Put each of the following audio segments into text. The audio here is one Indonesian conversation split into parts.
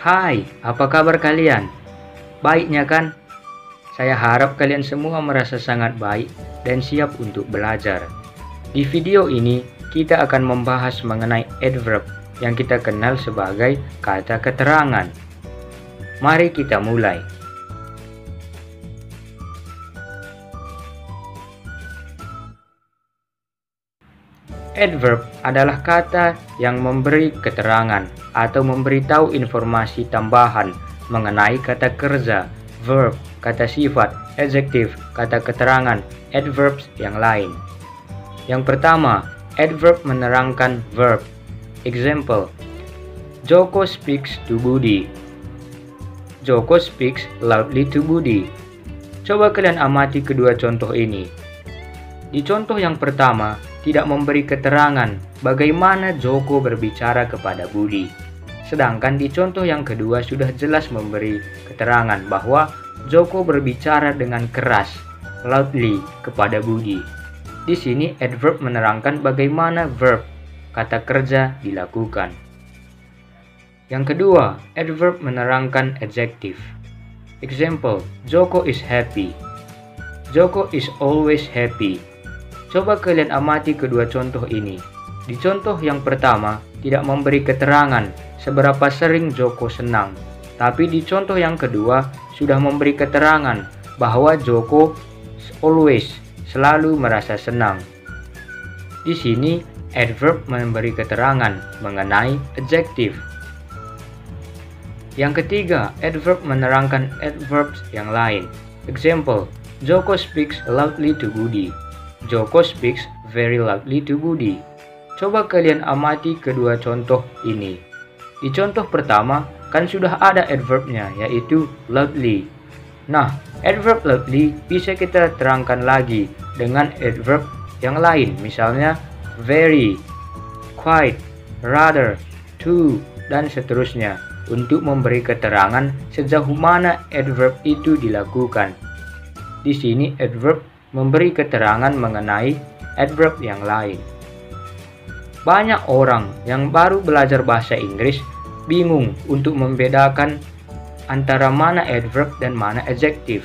Hai, apa kabar kalian? Baiknya kan? Saya harap kalian semua merasa sangat baik dan siap untuk belajar. Di video ini, kita akan membahas mengenai adverb yang kita kenal sebagai kata keterangan. Mari kita mulai. Adverb adalah kata yang memberi keterangan atau memberitahu informasi tambahan mengenai kata kerja, verb, kata sifat, adjektif, kata keterangan, adverbs yang lain. Yang pertama, adverb menerangkan verb. Example, Joko speaks to Budi. Joko speaks loudly to Budi. Coba kalian amati kedua contoh ini. Di contoh yang pertama, tidak memberi keterangan bagaimana Joko berbicara kepada Budi. Sedangkan di contoh yang kedua sudah jelas memberi keterangan bahwa Joko berbicara dengan keras, loudly, kepada Budi. Di sini adverb menerangkan bagaimana verb, kata kerja, dilakukan. Yang kedua, adverb menerangkan adjective. Example, Joko is happy. Joko is always happy. Coba kalian amati kedua contoh ini. Di contoh yang pertama, tidak memberi keterangan seberapa sering Joko senang. Tapi di contoh yang kedua, sudah memberi keterangan bahwa Joko always, selalu merasa senang. Di sini, adverb memberi keterangan mengenai adjective. Yang ketiga, adverb menerangkan adverbs yang lain. Example, Joko speaks loudly to Budi. Joko speaks very loudly to Budi. Coba kalian amati kedua contoh ini. Di contoh pertama, kan sudah ada adverbnya, yaitu loudly. Nah, adverb loudly bisa kita terangkan lagi dengan adverb yang lain, misalnya very, quite, rather, to, dan seterusnya, untuk memberi keterangan sejauh mana adverb itu dilakukan. Di sini adverb memberi keterangan mengenai adverb yang lain. Banyak orang yang baru belajar bahasa Inggris bingung untuk membedakan antara mana adverb dan mana adjective.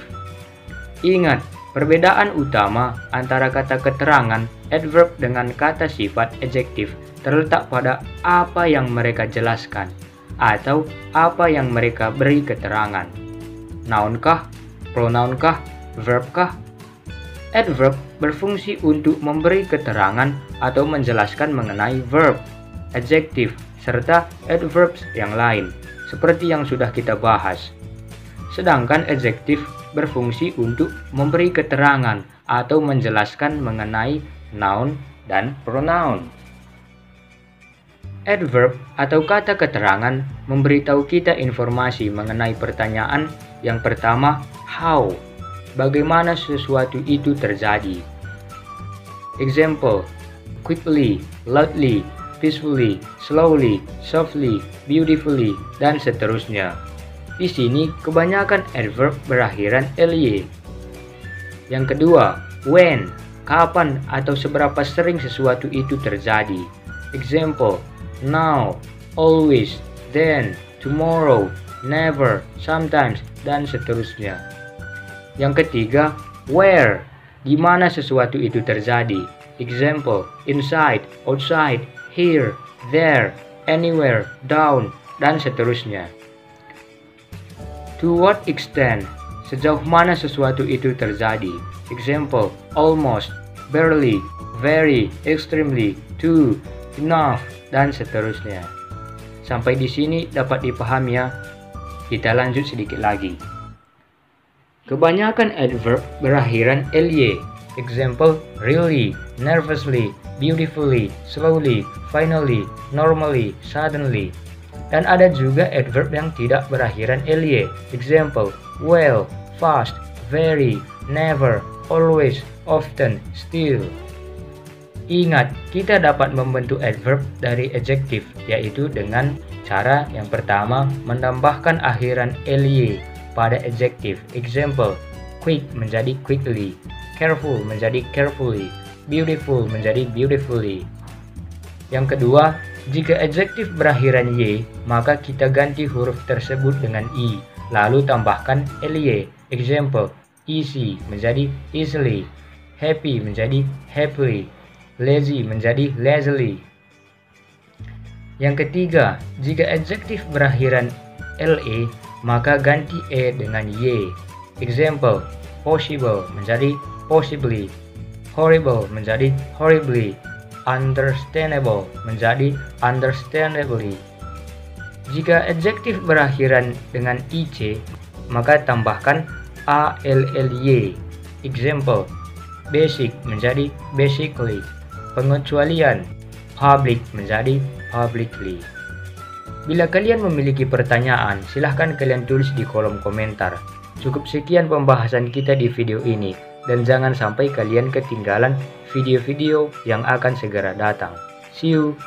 Ingat, perbedaan utama antara kata keterangan, adverb, dengan kata sifat, adjective, terletak pada apa yang mereka jelaskan atau apa yang mereka beri keterangan. Nounkah, pronounkah, verbkah? Adverb berfungsi untuk memberi keterangan atau menjelaskan mengenai verb, adjective, serta adverbs yang lain, seperti yang sudah kita bahas. Sedangkan adjective berfungsi untuk memberi keterangan atau menjelaskan mengenai noun dan pronoun. Adverb atau kata keterangan memberitahu kita informasi mengenai pertanyaan yang pertama, how, bagaimana sesuatu itu terjadi. Example, quickly, loudly, peacefully, slowly, softly, beautifully, dan seterusnya. Di sini kebanyakan adverb berakhiran ly. Yang kedua, when, kapan atau seberapa sering sesuatu itu terjadi. Example, now, always, then, tomorrow, never, sometimes, dan seterusnya. Yang ketiga, where, di mana sesuatu itu terjadi. Example, inside, outside, here, there, anywhere, down, dan seterusnya. To what extent, sejauh mana sesuatu itu terjadi. Example, almost, barely, very, extremely, to, enough, dan seterusnya. Sampai di sini dapat dipahami ya. Kita lanjut sedikit lagi. Kebanyakan adverb berakhiran ly. Example, really, nervously, beautifully, slowly, finally, normally, suddenly. Dan ada juga adverb yang tidak berakhiran ly. Example, well, fast, very, never, always, often, still. Ingat, kita dapat membentuk adverb dari adjective, yaitu dengan cara yang pertama menambahkan akhiran ly pada adjective. Example, quick menjadi quickly, careful menjadi carefully, beautiful menjadi beautifully. Yang kedua, Jika adjektif berakhiran y, maka kita ganti huruf tersebut dengan i, lalu tambahkan ly. Example, easy menjadi easily, happy menjadi happily, lazy menjadi lazily. Yang ketiga, jika adjektif berakhiran le, maka ganti e dengan y. Example, possible menjadi possibly, horrible menjadi horribly, understandable menjadi understandably. Jika adjektif berakhiran dengan ic, maka tambahkan ally. Example, basic menjadi basically, pengecualian, public menjadi publicly. Bila kalian memiliki pertanyaan, silahkan kalian tulis di kolom komentar. Cukup sekian pembahasan kita di video ini, dan jangan sampai kalian ketinggalan video-video yang akan segera datang. See you!